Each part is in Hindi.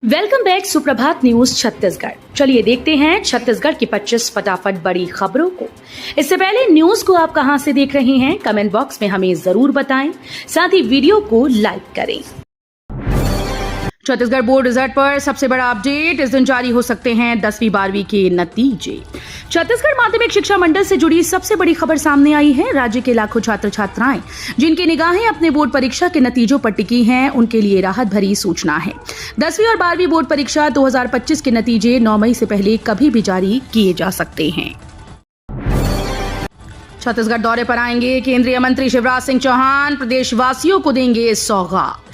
वेलकम बैक सुप्रभात न्यूज छत्तीसगढ़। चलिए देखते हैं छत्तीसगढ़ की 25 फटाफट बड़ी खबरों को। इससे पहले न्यूज को आप कहां से देख रहे हैं कमेंट बॉक्स में हमें जरूर बताएं, साथ ही वीडियो को लाइक करें। छत्तीसगढ़ बोर्ड रिजल्ट पर सबसे बड़ा अपडेट, इस दिन जारी हो सकते हैं 10वीं 12वीं के नतीजे। छत्तीसगढ़ माध्यमिक शिक्षा मंडल से जुड़ी सबसे बड़ी खबर सामने आई है। राज्य के लाखों छात्र छात्राएं जिनकी निगाहें अपने बोर्ड परीक्षा के नतीजों पर टिकी हैं, उनके लिए राहत भरी सूचना है। 10वीं और 12वीं बोर्ड परीक्षा 2025 के नतीजे 9 मई से पहले कभी भी जारी किए जा सकते हैं। छत्तीसगढ़ दौरे पर आएंगे केंद्रीय मंत्री शिवराज सिंह चौहान, प्रदेशवासियों को देंगे सौगात।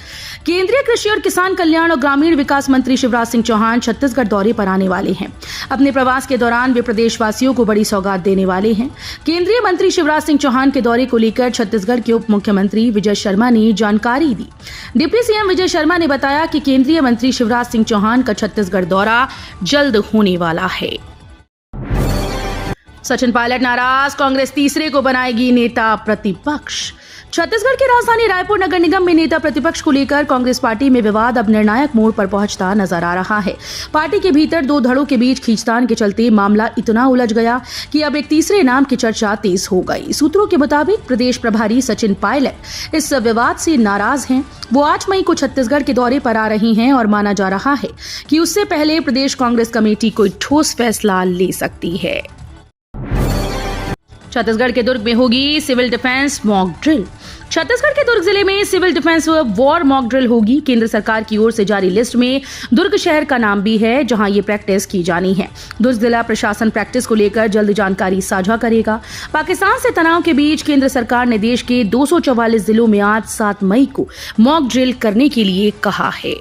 केंद्रीय कृषि और किसान कल्याण और ग्रामीण विकास मंत्री शिवराज सिंह चौहान छत्तीसगढ़ दौरे पर आने वाले हैं। अपने प्रवास के दौरान वे प्रदेशवासियों को बड़ी सौगात देने वाले हैं। केंद्रीय मंत्री शिवराज सिंह चौहान के दौरे को लेकर छत्तीसगढ़ के उप मुख्यमंत्री विजय शर्मा ने जानकारी दी। डिप्टी सीएम विजय शर्मा ने बताया कि केंद्रीय मंत्री शिवराज सिंह चौहान का छत्तीसगढ़ दौरा जल्द होने वाला है। सचिन पायलट नाराज, कांग्रेस तीसरे को बनाएगी नेता प्रतिपक्ष। छत्तीसगढ़ की राजधानी रायपुर नगर निगम में नेता प्रतिपक्ष को लेकर कांग्रेस पार्टी में विवाद अब निर्णायक मोड़ पर पहुंचता नजर आ रहा है। पार्टी के भीतर दो धड़ों के बीच खींचतान के चलते मामला इतना उलझ गया कि अब एक तीसरे नाम की चर्चा तेज हो गई। सूत्रों के मुताबिक प्रदेश प्रभारी सचिन पायलट इस विवाद से नाराज हैं। वो 8 मई को छत्तीसगढ़ के दौरे पर आ रही हैं और माना जा रहा है कि उससे पहले प्रदेश कांग्रेस कमेटी कोई ठोस फैसला ले सकती है। छत्तीसगढ़ के दुर्ग में होगी civil defence mock drill. Chhattisgarh के दुर्ग जिले में civil defence war mock drill होगी। केंद्र सरकार की ओर से जारी लिस्ट में दुर्ग शहर का नाम भी है, जहां ये प्रैक्टिस की जानी है। दुर्ग जिला प्रशासन प्रैक्टिस को लेकर जल्द जानकारी साझा करेगा। पाकिस्तान से तनाव के बीच केंद्र सरकार ने देश के 244 जिलों में आज 7 मई को मॉक ड्रिल करने के लिए कहा है।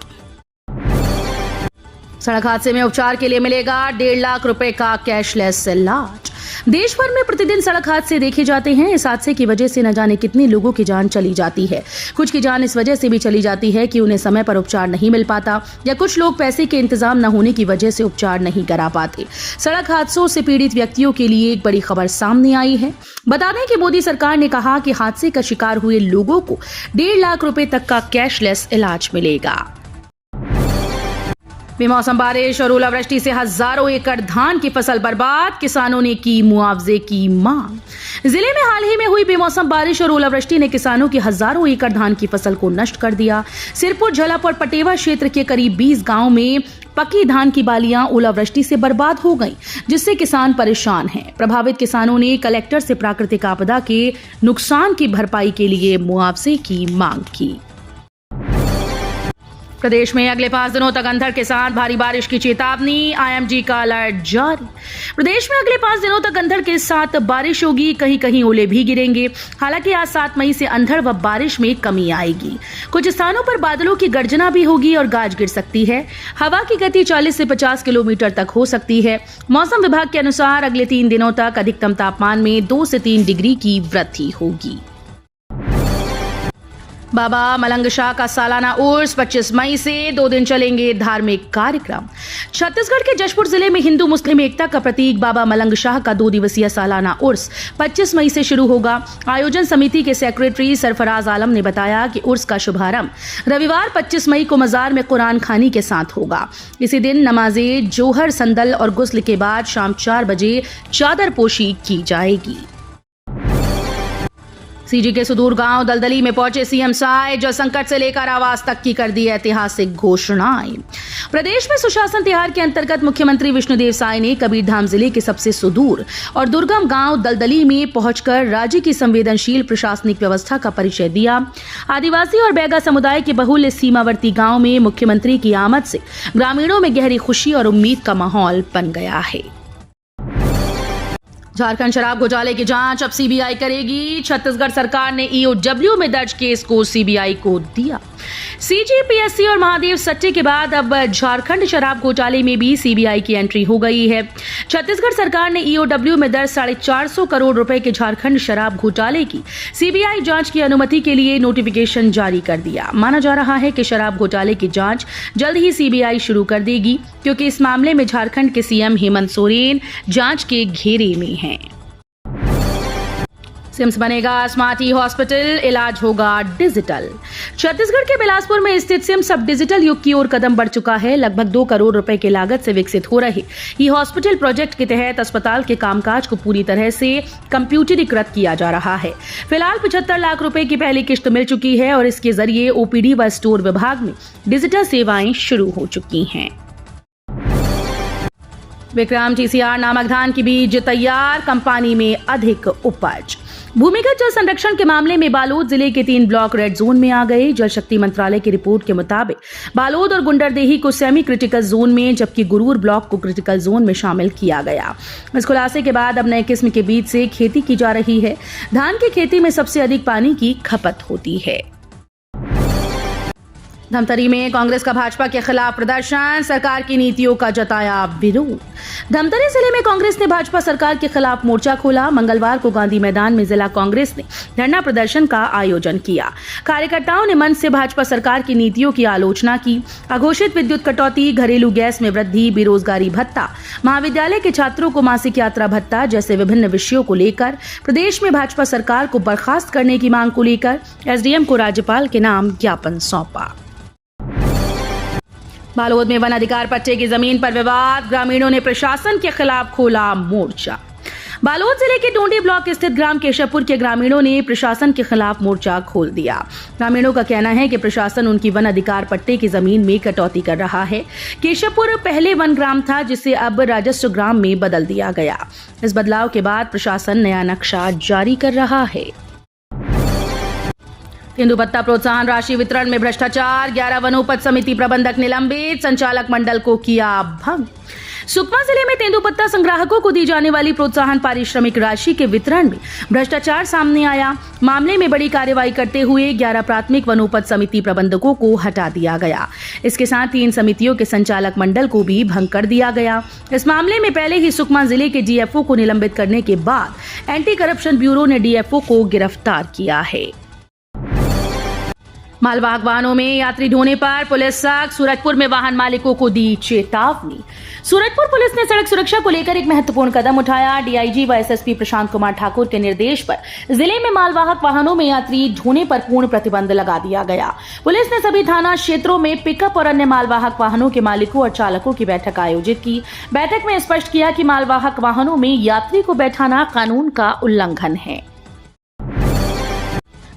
सड़क हादसे में उपचार के लिए मिलेगा 1.5 लाख रुपए का कैशलेस इलाज। देश भर में प्रतिदिन सड़क हादसे देखे जाते हैं। इस हादसे की वजह से न जाने कितने लोगों की जान चली जाती है। कुछ की जान इस वजह से भी चली जाती है कि उन्हें समय पर उपचार नहीं मिल पाता, या कुछ लोग पैसे के इंतजाम न होने की वजह से उपचार नहीं करा पाते। सड़क हादसों से पीड़ित व्यक्तियों के लिए एक बड़ी खबर सामने आई है। बता दें कि मोदी सरकार ने कहा कि हादसे का शिकार हुए लोगों को 1.5 लाख रुपए तक का कैशलेस इलाज मिलेगा। बेमौसम बारिश और ओलावृष्टि से हजारों एकड़ धान की फसल बर्बाद, किसानों ने की मुआवजे की मांग। जिले में हाल ही में हुई बेमौसम बारिश और ओलावृष्टि ने किसानों की हजारों एकड़ धान की फसल को नष्ट कर दिया। सिरपुर, झलप और पटेवा क्षेत्र के करीब 20 गांव में पकी धान की बालियां ओलावृष्टि से बर्बाद हो गईं, जिससे किसान परेशान हैं। प्रभावित किसानों ने कलेक्टर से प्राकृतिक आपदा के नुकसान की भरपाई के लिए मुआवजे की मांग की। प्रदेश में अगले 5 दिनों तक अंधड़ के साथ भारी बारिश की चेतावनी, आईएमडी का अलर्ट जारी। प्रदेश में अगले 5 दिनों तक अंधड़ के साथ बारिश होगी, कहीं कहीं ओले भी गिरेंगे। हालांकि आज 7 मई से अंधड़ व बारिश में कमी आएगी। कुछ स्थानों पर बादलों की गर्जना भी होगी और गाज गिर सकती है। हवा की गति 40 से 50 किलोमीटर तक हो सकती है। मौसम विभाग के अनुसार अगले 3 दिनों तक अधिकतम तापमान में 2 से 3 डिग्री की वृद्धि होगी। बाबा मलंग शाह का सालाना उर्स 25 मई से 2 दिन चलेंगे धार्मिक कार्यक्रम। छत्तीसगढ़ के जशपुर जिले में हिंदू मुस्लिम एकता का प्रतीक बाबा मलंग शाह का 2 दिवसीय सालाना उर्स 25 मई से शुरू होगा। आयोजन समिति के सेक्रेटरी सरफराज आलम ने बताया कि उर्स का शुभारंभ रविवार 25 मई को मजार में कुरान खानी के साथ होगा। इसी दिन नमाजे जोहर, संदल और गुस्ल के बाद शाम 4 बजे चादर पोशी की जाएगी। सीजी के सुदूर गांव दलदली में पहुंचे सीएम साय, जल संकट से लेकर आवास तक की कर दी ऐतिहासिक घोषणाएं। प्रदेश में सुशासन तिहार के अंतर्गत मुख्यमंत्री विष्णुदेव साय ने कबीरधाम जिले के सबसे सुदूर और दुर्गम गांव दलदली में पहुंचकर राज्य की संवेदनशील प्रशासनिक व्यवस्था का परिचय दिया। आदिवासी और बैगा समुदाय के बहुल्य सीमावर्ती गांव में मुख्यमंत्री की आमद से ग्रामीणों में गहरी खुशी और उम्मीद का माहौल बन गया है। झारखंड शराब घोटाले की जांच अब सीबीआई करेगी। छत्तीसगढ़ सरकार ने ईओडब्ल्यू में दर्ज केस को सीबीआई को दिया। सीजी, पीएससी और महादेव सट्टे के बाद अब झारखंड शराब घोटाले में भी सीबीआई की एंट्री हो गई है। छत्तीसगढ़ सरकार ने ईओडब्ल्यू में दर्ज 450 करोड़ रुपए के झारखंड शराब घोटाले की सीबीआई जांच की अनुमति के लिए नोटिफिकेशन जारी कर दिया। माना जा रहा है कि शराब घोटाले की जांच जल्द ही सीबीआई शुरू कर देगी, क्योंकि इस मामले में झारखंड के सीएम हेमंत सोरेन जांच के घेरे में हैं। सिम्स बनेगा स्मार्ट ई हॉस्पिटल, इलाज होगा डिजिटल। छत्तीसगढ़ के बिलासपुर में स्थित सिम्स अब डिजिटल युग की ओर कदम बढ़ चुका है। लगभग 2 करोड़ रुपए की लागत से विकसित हो रहे ई हॉस्पिटल प्रोजेक्ट के तहत अस्पताल के कामकाज को पूरी तरह से कंप्यूटरीकृत किया जा रहा है। फिलहाल 75 लाख रुपए की पहली किश्त मिल चुकी है और इसके जरिए ओपीडी व स्टोर विभाग में डिजिटल सेवाएं शुरू हो चुकी हैं। विक्रम टीसीआर नामक धान की बीज तैयार, कंपानी में अधिक उपज। भूमिगत जल संरक्षण के मामले में बालोद जिले के 3 ब्लॉक रेड जोन में आ गए। जल शक्ति मंत्रालय की रिपोर्ट के मुताबिक बालोद और गुंडरदेही को सेमी क्रिटिकल जोन में, जबकि गुरूर ब्लॉक को क्रिटिकल जोन में शामिल किया गया। इस खुलासे के बाद अब नए किस्म के बीज से खेती की जा रही है। धान की खेती में सबसे अधिक पानी की खपत होती है। धमतरी में कांग्रेस का भाजपा के खिलाफ प्रदर्शन, सरकार की नीतियों का जताया विरोध। धमतरी जिले में कांग्रेस ने भाजपा सरकार के खिलाफ मोर्चा खोला। मंगलवार को गांधी मैदान में जिला कांग्रेस ने धरना प्रदर्शन का आयोजन किया। कार्यकर्ताओं ने मंच से भाजपा सरकार की नीतियों की आलोचना की। अघोषित विद्युत कटौती, घरेलू गैस में वृद्धि, बेरोजगारी भत्ता, महाविद्यालय के छात्रों को मासिक यात्रा भत्ता जैसे विभिन्न विषयों को लेकर प्रदेश में भाजपा सरकार को बर्खास्त करने की मांग को लेकर एसडीएम को राज्यपाल के नाम ज्ञापन सौंपा। बालोद में वन अधिकार पट्टे की जमीन पर विवाद, ग्रामीणों ने प्रशासन के खिलाफ खोला मोर्चा। बालोद जिले के टोंडी ब्लॉक स्थित ग्राम केशवपुर के ग्रामीणों ने प्रशासन के खिलाफ मोर्चा खोल दिया। ग्रामीणों का कहना है कि प्रशासन उनकी वन अधिकार पट्टे की जमीन में कटौती कर रहा है। केशवपुर पहले वन ग्राम था, जिसे अब राजस्व ग्राम में बदल दिया गया। इस बदलाव के बाद प्रशासन नया नक्शा जारी कर रहा है। तेंदुपत्ता प्रोत्साहन राशि वितरण में भ्रष्टाचार, 11 वनोपज समिति प्रबंधक निलंबित, संचालक मंडल को किया भंग। सुकमा जिले में तेंदुपत्ता संग्राहकों को दी जाने वाली प्रोत्साहन पारिश्रमिक राशि के वितरण में भ्रष्टाचार सामने आया। मामले में बड़ी कार्रवाई करते हुए 11 प्राथमिक वनोपज समिति प्रबंधकों को हटा दिया गया। इसके साथ 3 समितियों के संचालक मंडल को भी भंग कर दिया गया। इस मामले में पहले ही सुकमा जिले के डीएफओ को निलंबित करने के बाद एंटी करप्शन ब्यूरो ने डीएफओ को गिरफ्तार किया है। मालवाहक वाहनों में यात्री ढोने पर पुलिस सख्त, सूरजपुर में वाहन मालिकों को दी चेतावनी। सूरजपुर पुलिस ने सड़क सुरक्षा को लेकर एक महत्वपूर्ण कदम उठाया। डीआईजी व एसएसपी प्रशांत कुमार ठाकुर के निर्देश पर जिले में मालवाहक वाहनों में यात्री ढोने पर पूर्ण प्रतिबंध लगा दिया गया। पुलिस ने सभी थाना क्षेत्रों में पिकअप और अन्य मालवाहक वाहनों के मालिकों और चालकों की बैठक आयोजित की। बैठक में स्पष्ट किया कि मालवाहक वाहनों में यात्री को बैठाना कानून का उल्लंघन है।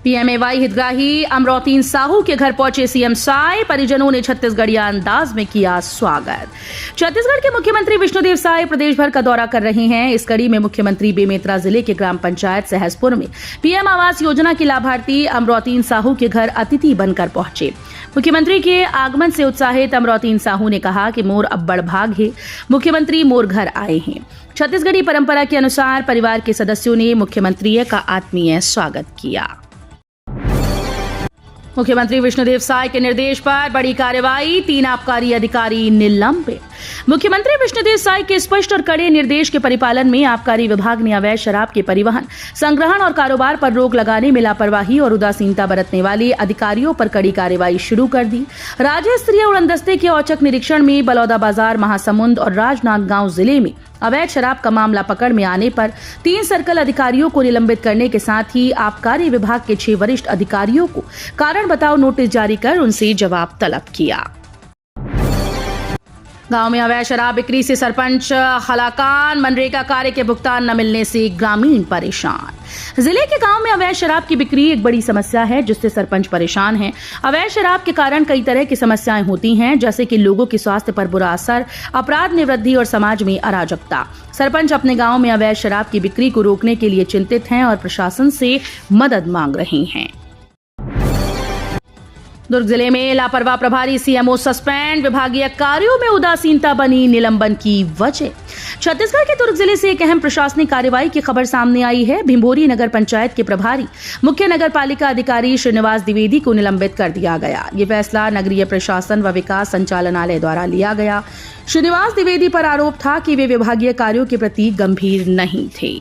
पीएमएवाई हितग्राही अमरोतीन साहू के घर पहुंचे सीएम साय, परिजनों ने छत्तीसगढ़िया अंदाज में किया स्वागत। छत्तीसगढ़ के मुख्यमंत्री विष्णुदेव साय प्रदेश भर का दौरा कर रहे हैं। इस कड़ी में मुख्यमंत्री बेमेतरा जिले के ग्राम पंचायत सहसपुर में पीएम आवास योजना की लाभार्थी अमरोतीन साहू के घर अतिथि बनकर पहुंचे। मुख्यमंत्री के आगमन से उत्साहित अमरोतीन साहू ने कहा कि मोर अब बड़ भाग है, मुख्यमंत्री मोर घर आए हैं। छत्तीसगढ़ी परंपरा के अनुसार परिवार के सदस्यों ने मुख्यमंत्री का आत्मीय स्वागत किया। मुख्यमंत्री विष्णुदेव साय के निर्देश पर बड़ी कार्रवाई, 3 आबकारी अधिकारी निलंबित। मुख्यमंत्री विष्णुदेव साय के स्पष्ट और कड़े निर्देश के परिपालन में आबकारी विभाग ने अवैध शराब के परिवहन, संग्रहण और कारोबार पर रोक लगाने में लापरवाही और उदासीनता बरतने वाले अधिकारियों पर कड़ी कार्रवाई शुरू कर दी। राज्य स्तरीय उड़नदस्ते के औचक निरीक्षण में बलौदाबाजार, महासमुंद और राजनांदगांव जिले में अवैध शराब का मामला पकड़ में आने पर 3 सर्कल अधिकारियों को निलंबित करने के साथ ही आबकारी विभाग के 6 वरिष्ठ अधिकारियों को कारण बताओ नोटिस जारी कर उनसे जवाब तलब किया। गांव में अवैध शराब बिक्री से सरपंच हलाकान, मनरेगा कार्य के भुगतान न मिलने से ग्रामीण परेशान। जिले के गांव में अवैध शराब की बिक्री एक बड़ी समस्या है, जिससे सरपंच परेशान हैं। अवैध शराब के कारण कई तरह की समस्याएं होती हैं, जैसे कि लोगों के स्वास्थ्य पर बुरा असर, अपराध में वृद्धि और समाज में अराजकता। सरपंच अपने गांव में अवैध शराब की बिक्री को रोकने के लिए चिंतित हैं और प्रशासन से मदद मांग रहे हैं। दुर्ग जिले में लापरवाह प्रभारी सीएमओ सस्पेंड, विभागीय कार्यों में उदासीनता बनी निलंबन की वजह। छत्तीसगढ़ के दुर्ग जिले से एक अहम प्रशासनिक कार्रवाई की खबर सामने आई है। भिंभोरी नगर पंचायत के प्रभारी मुख्य नगर पालिका अधिकारी श्रीनिवास द्विवेदी को निलंबित कर दिया गया। ये फैसला नगरीय प्रशासन व विकास संचालनालय द्वारा लिया गया। श्रीनिवास द्विवेदी पर आरोप था कि वे विभागीय कार्यों के प्रति गंभीर नहीं थे।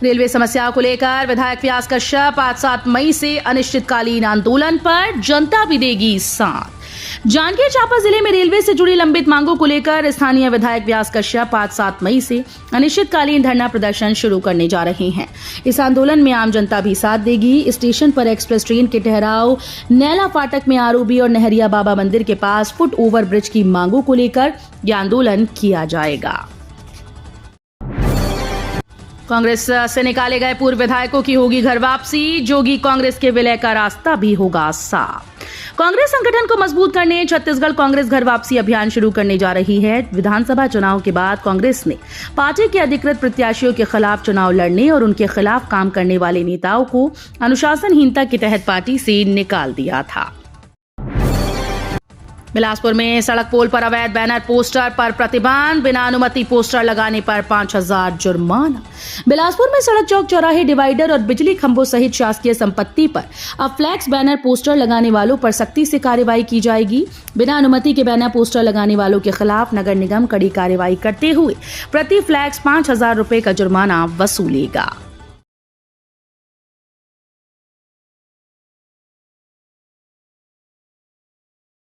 रेलवे समस्याओं को लेकर विधायक व्यास कश्यप आज 7 मई से अनिश्चितकालीन आंदोलन पर, जनता भी देगी साथ। जांजगीर चांपा जिले में रेलवे से जुड़ी लंबित मांगों को लेकर स्थानीय विधायक व्यास कश्यप 5-7 मई से अनिश्चितकालीन धरना प्रदर्शन शुरू करने जा रहे हैं। इस आंदोलन में आम जनता भी साथ देगी। स्टेशन पर एक्सप्रेस ट्रेन के ठहराव, नैला फाटक में आरओबी और नहरिया बाबा मंदिर के पास फुट ओवर ब्रिज की मांगों को लेकर यह आंदोलन किया जाएगा। कांग्रेस से निकाले गए पूर्व विधायकों की होगी घर वापसी, जोगी कांग्रेस के विलय का रास्ता भी होगा साफ। कांग्रेस संगठन को मजबूत करने छत्तीसगढ़ कांग्रेस घर वापसी अभियान शुरू करने जा रही है। विधानसभा चुनाव के बाद कांग्रेस ने पार्टी के अधिकृत प्रत्याशियों के खिलाफ चुनाव लड़ने और उनके खिलाफ काम करने वाले नेताओं को अनुशासनहीनता के तहत पार्टी से निकाल दिया था। बिलासपुर में सड़क पोल पर अवैध बैनर पोस्टर पर प्रतिबंध, बिना अनुमति पोस्टर लगाने पर 5,000 जुर्माना। बिलासपुर में सड़क चौक चौराहे, डिवाइडर और बिजली खंभों सहित शासकीय संपत्ति पर अब फ्लैक्स बैनर पोस्टर लगाने वालों पर सख्ती से कार्रवाई की जाएगी। बिना अनुमति के बैनर पोस्टर लगाने वालों के खिलाफ नगर निगम कड़ी कार्रवाई करते हुए प्रति फ्लैक्स 5,000 रुपए का जुर्माना वसूलेगा।